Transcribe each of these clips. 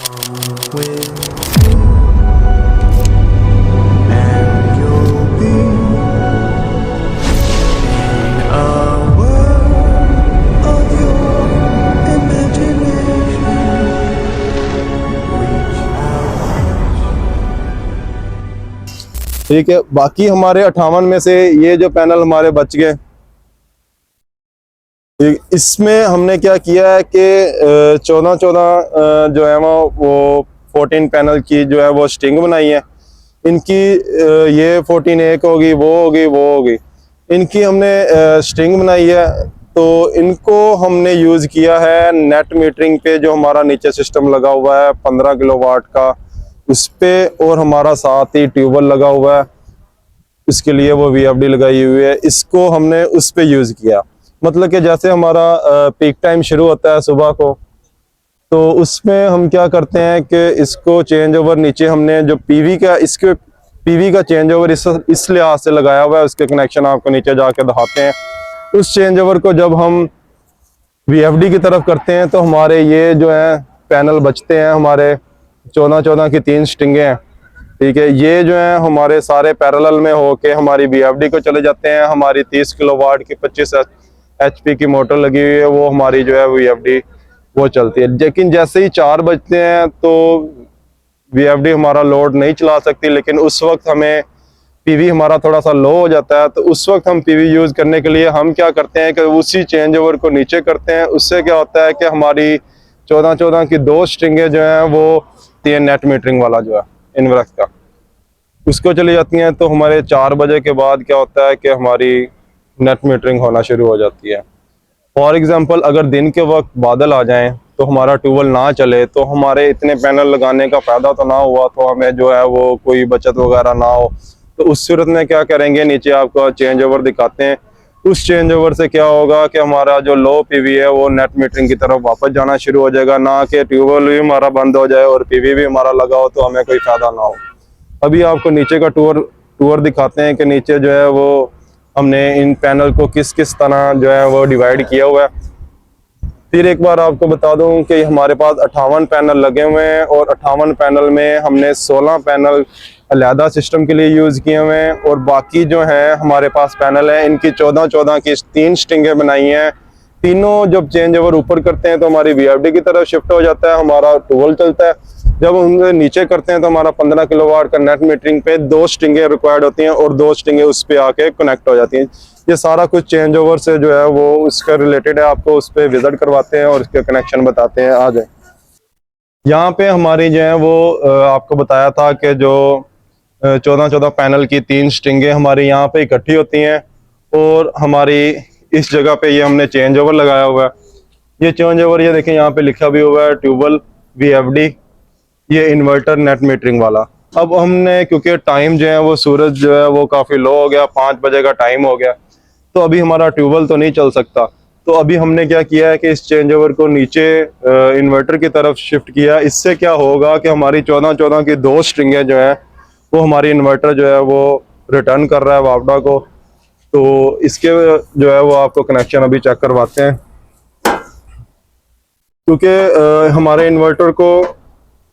with me, and you'll be in a world of your imagination. Reach out. ठीक है, बाकी हमारे 58 में से ये जो पैनल हमारे बच गए, इसमें हमने क्या किया है कि 14 जो है वो 14 पैनल की जो है वो स्ट्रिंग बनाई है। इनकी ये 14 एक होगी, वो होगी, इनकी हमने स्ट्रिंग बनाई है। तो इनको हमने यूज़ किया है नेट मीटरिंग पे, जो हमारा नीचे सिस्टम लगा हुआ है 15 किलोवाट का, उस पे, और हमारा साथ ही ट्यूबवेल लगा हुआ है, इसके लिए वो VFD लगाई हुई है। इसको हमने उस पे यूज़ किया। मतलब कि जैसे हमारा पीक टाइम शुरू होता है सुबह को, तो उसमें हम क्या करते हैं कि इसको चेंज ओवर नीचे हमने जो पीवी का चेंज ओवर इस लिहाज से लगाया हुआ है, उसके कनेक्शन आपको नीचे जाके दिखाते हैं। उस चेंज ओवर को जब हम VFD की तरफ करते हैं तो हमारे ये जो है पैनल बचते हैं, हमारे 14 की 3 स्ट्रिंगें हैं। ठीक है, ये जो है हमारे सारे पैरेलल में होके हमारी VFD को चले जाते हैं। हमारी 30 किलोवाट की 25 HP की मोटर लगी हुई है, वो हमारी जो है VFD वो चलती है। लेकिन जैसे ही 4 बजते हैं तो VFD हमारा लोड नहीं चला सकती, लेकिन उस वक्त हमें PV हमारा थोड़ा सा लो हो जाता है। तो उस वक्त हम PV यूज़ करने के लिए हम क्या करते हैं कि उसी चेंज ओवर को नीचे करते हैं। उससे क्या होता है कि हमारी 14 की 2 स्ट्रिंगें जो हैं वो नेट मीटरिंग वाला जो है इनवर्स का, उसको चली जाती हैं। तो हमारे 4 बजे के बाद क्या होता है कि हमारी नेट मीटरिंग होना शुरू हो जाती है। फॉर एग्जांपल, अगर दिन के वक्त बादल आ जाएं तो हमारा ट्यूबवेल ना चले, तो हमारे इतने पैनल लगाने का फ़ायदा तो ना हुआ, तो हमें जो है वो कोई बचत वगैरह ना हो। तो उस सूरत में क्या करेंगे, नीचे आपको चेंज ओवर दिखाते हैं। उस चेंज ओवर से क्या होगा कि हमारा जो लो PV है वो नेट मीटरिंग की तरफ वापस जाना शुरू हो जाएगा, ना कि ट्यूबवेल भी हमारा बंद हो जाए और PV भी हमारा लगा हो तो हमें कोई फ़ायदा ना हो। अभी आपको नीचे का टूर दिखाते हैं कि नीचे जो है वो हमने इन पैनल को किस किस तरह जो है वो डिवाइड किया हुआ है। फिर एक बार आपको बता दूं कि हमारे पास 58 पैनल लगे हुए हैं, और 58 पैनल में हमने 16 पैनल अलहदा सिस्टम के लिए यूज़ किए हुए हैं, और बाकी जो है हमारे पास पैनल हैं इनकी 14 की 3 स्ट्रिंगें बनाई हैं। तीनों जब चेंज ओवर ऊपर करते हैं तो हमारी VFD की तरफ शिफ्ट हो जाता है, हमारा ट्यूबवेल चलता है। जब हम नीचे करते हैं तो हमारा 15 किलोवाट का नेट मीटरिंग पे 2 स्ट्रिंगें रिक्वायर्ड होती हैं, और 2 स्ट्रिंगें उस पे आके कनेक्ट हो जाती हैं। ये सारा कुछ चेंज ओवर से जो है वो उसका रिलेटेड है, आपको उस पर विजिट करवाते हैं और इसके कनेक्शन बताते हैं। आ जाए यहाँ पे हमारी जो है वो आपको बताया था कि जो 14 पैनल की 3 स्ट्रिंगें हमारी यहाँ पे इकट्ठी होती हैं, और हमारी इस जगह पे ये हमने चेंज ओवर लगाया हुआ है। ये चेंज ओवर, ये देखें यहाँ पे लिखा भी हुआ है ट्यूबवेल, VFD, ये इन्वर्टर, नेट मीटरिंग वाला। अब हमने, क्योंकि टाइम जो है वो सूरज जो है वो काफ़ी लो हो गया, 5 बजे का टाइम हो गया, तो अभी हमारा ट्यूबवेल तो नहीं चल सकता। तो अभी हमने क्या किया है कि इस चेंज ओवर को नीचे इन्वर्टर की तरफ शिफ्ट किया। इससे क्या होगा कि हमारी 14 की 2 स्ट्रिंगें जो है वो हमारी इन्वर्टर जो है वो रिटर्न कर रहा है वापडा को। तो इसके जो है वो आपको कनेक्शन अभी चेक करवाते हैं, क्योंकि हमारे इन्वर्टर को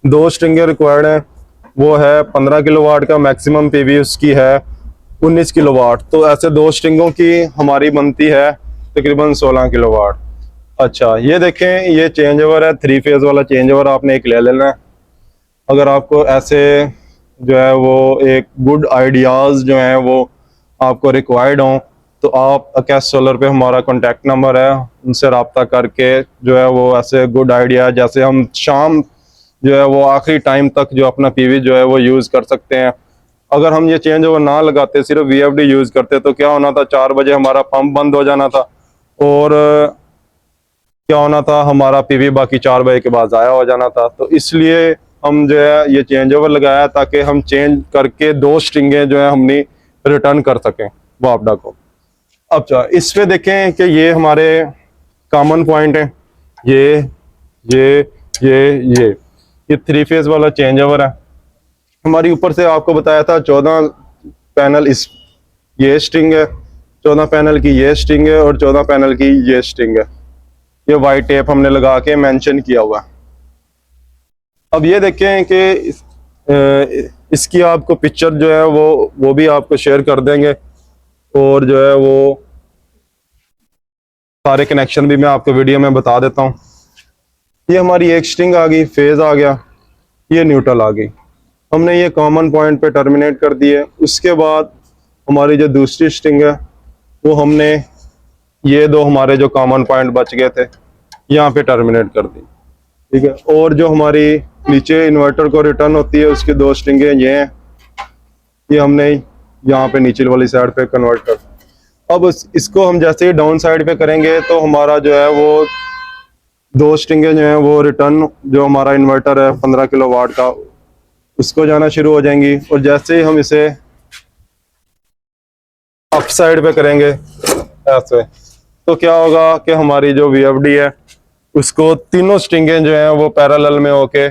2 स्ट्रिंगें रिक्वायर्ड हैं। वो है 15 किलोवाट का, मैक्सिमम PV उसकी है 19 किलोवाट। तो ऐसे 2 स्ट्रिंगों की हमारी बनती है तकरीबन 16 किलोवाट। अच्छा, ये देखें, ये चेंज ओवर है 3 फेज़ वाला चेंज ओवर, आपने एक ले लेना है। अगर आपको ऐसे जो है वो एक गुड आइडियाज़ जो हैं वो आपको रिक्वायर्ड हों, तो आप अकेश सोलर पे हमारा कॉन्टैक्ट नंबर है, उनसे रब्ता करके जो है वो ऐसे गुड आइडिया, जैसे हम शाम जो है वो आखिरी टाइम तक जो अपना PV जो है वो यूज़ कर सकते हैं। अगर हम ये चेंज ओवर ना लगाते, सिर्फ VFD यूज़ करते, तो क्या होना था, 4 बजे हमारा पंप बंद हो जाना था, और क्या होना था, हमारा PV बाकी 4 बजे के बाद ज़ाया हो जाना था। तो इसलिए हम जो है ये चेंज ओवर लगाया, ताकि हम चेंज करके 2 स्ट्रिंगें जो है हमने रिटर्न कर सकें वापडा को। अच्छा, इस पे देखें कि ये हमारे कॉमन पॉइंट है, ये 3 फेज़ वाला चेंज ओवर है। हमारी ऊपर से आपको बताया था 14 पैनल, इस ये स्ट्रिंग है, 14 पैनल की ये स्ट्रिंग है, और 14 पैनल की ये स्ट्रिंग है। ये वाइट टेप हमने लगा के मेंशन किया हुआ है। अब ये देखें कि इसकी आपको पिक्चर जो है वो भी आपको शेयर कर देंगे, और जो है वो सारे कनेक्शन भी मैं आपको वीडियो में बता देता हूँ। ये हमारी एक स्ट्रिंग आ गई, फेज आ गया, ये न्यूट्रल आ गई। हमने ये कॉमन पॉइंट पे टर्मिनेट कर दी है। उसके बाद हमारी जो दूसरी स्ट्रिंग है वो हमने ये दो हमारे जो कॉमन पॉइंट बच गए थे यहाँ पे टर्मिनेट कर दी, ठीक है। और जो हमारी नीचे इन्वर्टर को रिटर्न होती है उसकी दो स्ट्रिंगें ये हैं, ये हमने यहाँ पे नीचे वाली साइड पे कन्वर्ट कर। अब इसको हम जैसे ही डाउन साइड पे करेंगे तो हमारा जो है वो दो स्ट्रिंगें जो हैं वो रिटर्न, जो हमारा इन्वर्टर है 15 किलोवाट का, उसको जाना शुरू हो जाएंगी। और जैसे ही हम इसे अप साइड पे करेंगे ऐसे, तो क्या होगा कि हमारी जो VFD है उसको तीनों स्ट्रिंगें जो हैं वो पैरेलल में होके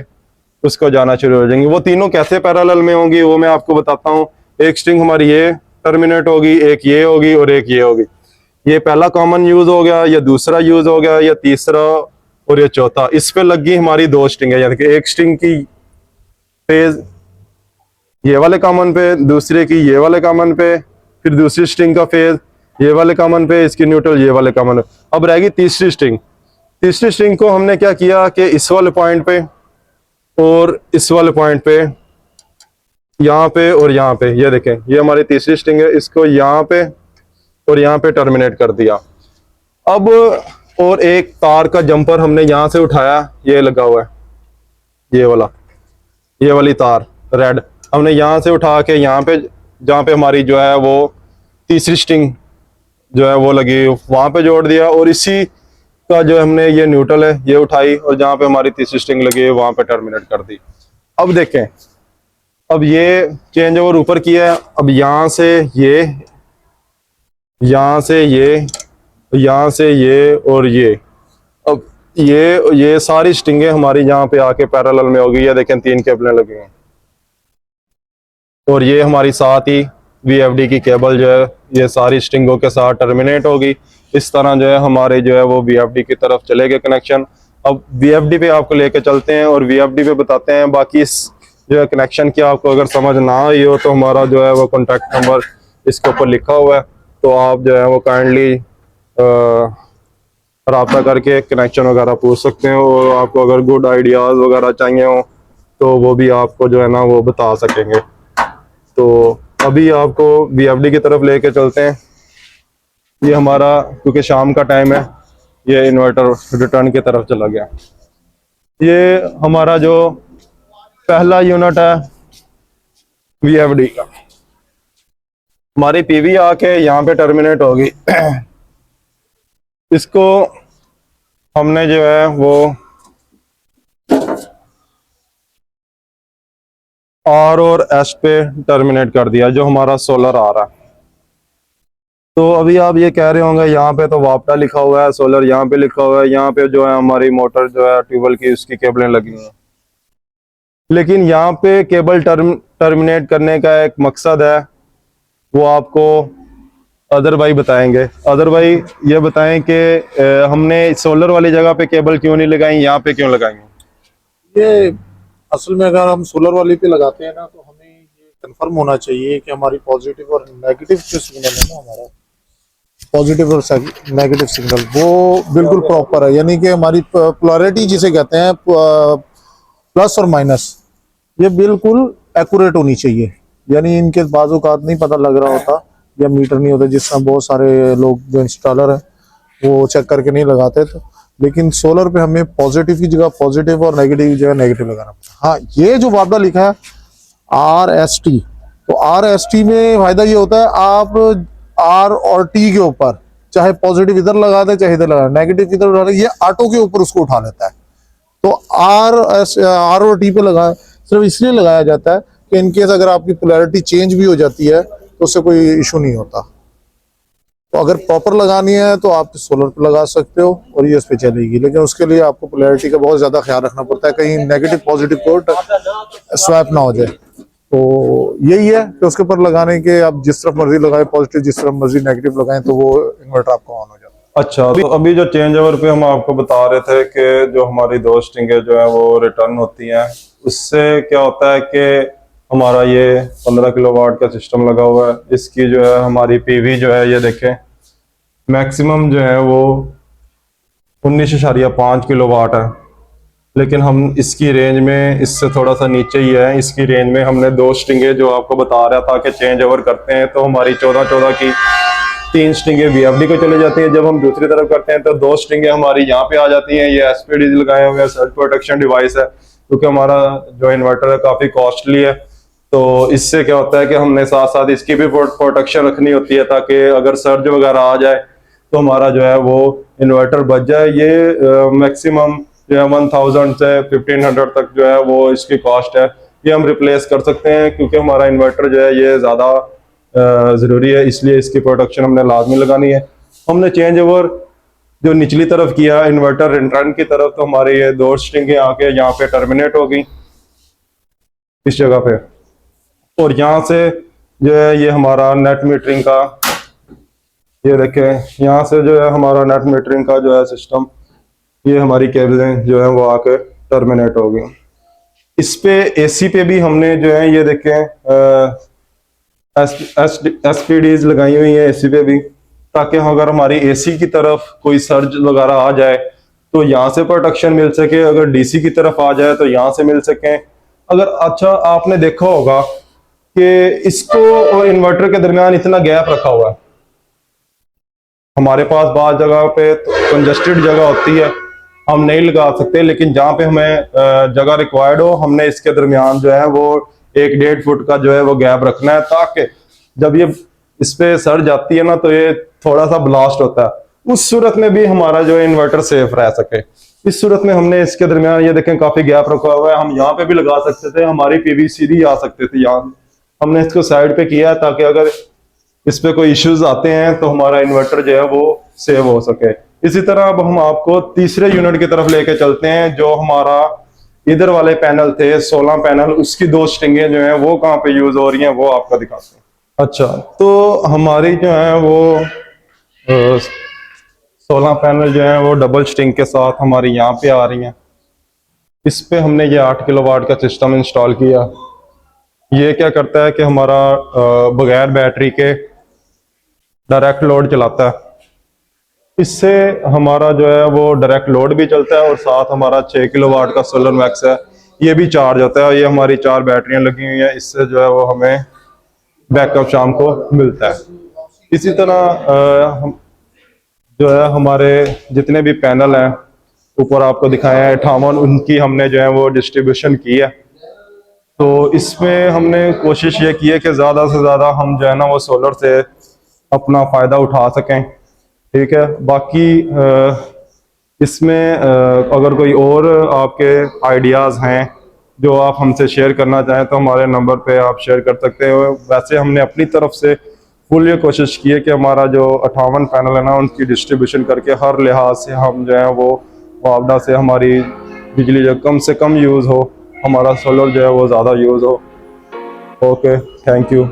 उसको जाना शुरू हो जाएंगी। वो तीनों कैसे पैरेलल में होंगी वो मैं आपको बताता हूँ। एक स्ट्रिंग हमारी ये टर्मिनेट होगी, एक ये होगी और एक ये होगी। ये पहला कॉमन यूज हो गया, या दूसरा यूज हो गया, या तीसरा और ये चौथा। इस पे लगी हमारी दो स्ट्रिंग है, यानी कि एक स्ट्रिंग की फेज ये वाले कॉमन पे, दूसरे की ये वाले कॉमन पे, फिर दूसरी स्ट्रिंग का फेज ये वाले कॉमन पे, इसकी न्यूट्रल ये वाले कॉमन पे। अब रहेगी तीसरी स्ट्रिंग। तीसरी स्ट्रिंग को हमने क्या किया कि इस वाले पॉइंट पे और इस वाले पॉइंट पे, यहाँ पे और यहाँ पे, ये देखें ये हमारी तीसरी स्ट्रिंग है, इसको यहाँ पे और यहाँ पे टर्मिनेट कर दिया। अब और एक तार का जंपर हमने यहाँ से उठाया, ये लगा हुआ है ये वाला, ये वाली तार रेड हमने यहाँ से उठा के यहाँ पे, जहाँ पे हमारी जो है वो तीसरी स्ट्रिंग जो है वो लगी वहां पे जोड़ दिया। और इसी का जो हमने ये न्यूट्रल है ये उठाई और जहाँ पे हमारी तीसरी स्ट्रिंग लगी है वहां पे टर्मिनेट कर दी। अब देखें, अब ये चेंज ओवर ऊपर किया है। अब यहाँ से ये, यहाँ से ये, यहाँ से ये और ये, अब ये सारी स्ट्रिंगें हमारी यहाँ पे आके पैरेलल में होगी। ये देखें 3 केबलें लगी हैं और ये हमारी साथ ही VFD की केबल जो है ये सारी स्ट्रिंगों के साथ टर्मिनेट होगी। इस तरह जो है हमारे जो है वो VFD की तरफ चलेगा कनेक्शन। अब VFD पे आपको लेके चलते हैं और VFD पे बताते हैं बाकी इस जो है कनेक्शन की। आपको अगर समझ ना आई हो तो हमारा जो है वो कॉन्टैक्ट नंबर इसके ऊपर लिखा हुआ है, तो आप जो है वो काइंडली रब्ता करके कनेक्शन वगैरह पूछ सकते हैं। और आपको अगर गुड आइडियाज़ वगैरह चाहिए हो तो वो भी आपको जो है ना वो बता सकेंगे। तो अभी आपको VFD की तरफ लेके चलते हैं। ये हमारा क्योंकि शाम का टाइम है, ये इन्वर्टर रिटर्न की तरफ चला गया। ये हमारा जो पहला यूनिट है VFD का, हमारी PV आके यहाँ पे टर्मिनेट होगी। इसको हमने जो है वो R और S पे टर्मिनेट कर दिया, जो हमारा सोलर आ रहा है। तो अभी आप ये कह रहे होंगे यहाँ पे तो वापटा लिखा हुआ है, सोलर यहाँ पे लिखा हुआ है, यहाँ पे जो है हमारी मोटर जो है ट्यूबवेल की उसकी केबलें लगी हुई हैं। लेकिन यहाँ पे केबल टर्मिनेट करने का एक मकसद है, वो आपको अदर भाई बताएंगे। अदर भाई ये बताएं कि हमने सोलर वाली जगह पे केबल क्यों नहीं लगाई, यहाँ पे क्यों लगाएंगे? ये असल में अगर हम सोलर वाली पे लगाते हैं ना तो हमें ये कंफर्म होना चाहिए कि हमारी पॉजिटिव और नेगेटिव जो सिग्नल है ना, हमारा पॉजिटिव और नेगेटिव सिग्नल वो बिल्कुल प्रॉपर है। यानी कि हमारी पोलैरिटी जिसे कहते हैं प्लस और माइनस, ये बिल्कुल एक्यूरेट होनी चाहिए। यानी इनके बाजू का नहीं पता लग रहा होता या मीटर नहीं होता, जिस तरह बहुत सारे लोग जो इंस्टॉलर हैं वो चेक करके नहीं लगाते। तो लेकिन सोलर पे हमें पॉजिटिव की जगह पॉजिटिव और नेगेटिव की जगह नेगेटिव लगाना पड़ता है। हाँ, ये जो वापडा लिखा है RST, तो RST में फायदा ये होता है आप R और T के ऊपर चाहे पॉजिटिव इधर लगा दे चाहे इधर लगा, नेगेटिव इधर लगा दे, ये ऑटो के ऊपर उसको उठा लेता है। तो R और T पे लगा सिर्फ इसलिए लगाया जाता है कि इनकेस अगर आपकी पोलैरिटी चेंज भी हो जाती है तो उससे कोई इशू नहीं होता। तो अगर प्रॉपर लगानी है तो आप सोलर पे लगा सकते हो और ये इस पे चलेगी, लेकिन उसके लिए आपको पोलैरिटी का बहुत ज्यादा ख्याल रखना पड़ता है, कहीं नेगेटिव पॉजिटिव को स्वैप ना हो जाए। तो यही है कि उसके ऊपर लगाने के आप जिस तरफ मर्जी लगाए पॉजिटिव, जिस तरफ मर्जी नेगेटिव लगाएं तो वो इन्वर्टर आपका ऑन हो जाता है। अच्छा, तो अभी जो चेंज ओवर पे हम आपको बता रहे थे कि जो हमारी दो स्ट्रिंगें जो है वो रिटर्न होती हैं उससे क्या होता है कि हमारा ये 15 किलोवाट का सिस्टम लगा हुआ है। इसकी जो है हमारी पीवी जो है ये देखें मैक्सिमम जो है वो 19.5 किलोवाट है, लेकिन हम इसकी रेंज में इससे थोड़ा सा नीचे ही है। इसकी रेंज में हमने 2 स्ट्रिंगें जो आपको बता रहा था कि चेंज ओवर करते हैं तो हमारी 14 की 3 स्ट्रिंगें VFD को चले जाती हैं। जब हम दूसरी तरफ करते हैं तो 2 स्ट्रिंगें हमारी यहाँ पे आ जाती हैं। ये SPD लगाए हुए हैं, सर्ज प्रोटेक्शन डिवाइस है, क्योंकि हमारा जो इन्वर्टर है काफ़ी कॉस्टली है। तो इससे क्या होता है कि हमने साथ साथ इसकी भी प्रोटेक्शन रखनी होती है ताकि अगर सर्ज वगैरह आ जाए तो हमारा जो है वो इन्वर्टर बच जाए। ये मैक्सिमम जो है 1000 से 1500 तक जो है वो इसकी कॉस्ट है। ये हम रिप्लेस कर सकते हैं क्योंकि हमारा इन्वर्टर जो है ये ज़्यादा ज़रूरी है, इसलिए इसकी प्रोटेक्शन हमने लाजमी लगानी है। हमने चेंज ओवर जो निचली तरफ किया इन्वर्टर रिटर्न की तरफ, तो हमारे ये 2 स्ट्रिंगें आके यहाँ पे टर्मिनेट हो गई इस जगह पे, और यहाँ से जो है ये हमारा नेट मीटरिंग का, ये देखें यहाँ से जो है हमारा नेट मीटरिंग का जो है सिस्टम, ये हमारी केबलें जो है वो आके टर्मिनेट हो गई। इस पे AC पे भी हमने जो है ये देखें SPDs लगाई हुई है AC पे भी, ताकि अगर हमारी AC की तरफ कोई सर्ज वगैरह आ जाए तो यहाँ से प्रोटेक्शन मिल सके, अगर DC की तरफ आ जाए तो यहाँ से मिल सके। अगर अच्छा आपने देखा होगा कि इसको और इन्वर्टर के दरमियान इतना गैप रखा हुआ है। हमारे पास बाज़ जगह पे कंजस्टेड जगह होती है, हम नहीं लगा सकते, लेकिन जहाँ पे हमें जगह रिक्वायर्ड हो हमने इसके दरमियान जो है वो 1-1.5 फुट का जो है वो गैप रखना है, ताकि जब ये इस पे सर्ज आती है ना तो ये थोड़ा सा ब्लास्ट होता है, उस सूरत में भी हमारा जो है इन्वर्टर सेफ रह सके। इस सूरत में हमने इसके दरमियान ये देखें काफी गैप रखा हुआ है। हम यहाँ पे भी लगा सकते थे, हमारी PV सीधी आ सकते थे, यहाँ हमने इसको साइड पे किया है ताकि अगर इस पे कोई इश्यूज आते हैं तो हमारा इन्वर्टर जो है वो सेव हो सके। इसी तरह अब हम आपको तीसरे यूनिट की तरफ लेके चलते हैं। जो हमारा इधर वाले पैनल थे 16 पैनल, उसकी 2 स्ट्रिंगें जो हैं वो कहाँ पे यूज हो रही हैं वो आपको दिखाते हैं। अच्छा, तो हमारी जो है वो 16 पैनल जो है वो डबल स्ट्रिंग के साथ हमारी यहाँ पे आ रही हैं। इस पे हमने ये 8 किलोवाट का सिस्टम इंस्टॉल किया। ये क्या करता है कि हमारा बगैर बैटरी के डायरेक्ट लोड चलाता है। इससे हमारा जो है वो डायरेक्ट लोड भी चलता है और साथ हमारा 6 किलोवाट का सोलर मैक्स है, ये भी चार्ज होता है। ये हमारी 4 बैटरियां लगी हुई हैं, इससे जो है वो हमें बैकअप शाम को मिलता है। इसी तरह जो है हमारे जितने भी पैनल हैं ऊपर आपको दिखाए हैं 58, उनकी हमने जो है वो डिस्ट्रीब्यूशन की है। तो इसमें हमने कोशिश ये की है कि ज़्यादा से ज़्यादा हम जो है ना वो सोलर से अपना फ़ायदा उठा सकें, ठीक है। बाकी इसमें अगर कोई और आपके आइडियाज़ हैं जो आप हमसे शेयर करना चाहें तो हमारे नंबर पे आप शेयर कर सकते हो। वैसे हमने अपनी तरफ से फुल ये कोशिश की है कि हमारा जो 58 पैनल है ना उनकी डिस्ट्रीब्यूशन करके हर लिहाज से हम जो है वो मुआवजा से हमारी बिजली जो कम से कम यूज़ हो, हमारा सोलर जो है वो ज़्यादा यूज़ हो। Okay, thank you.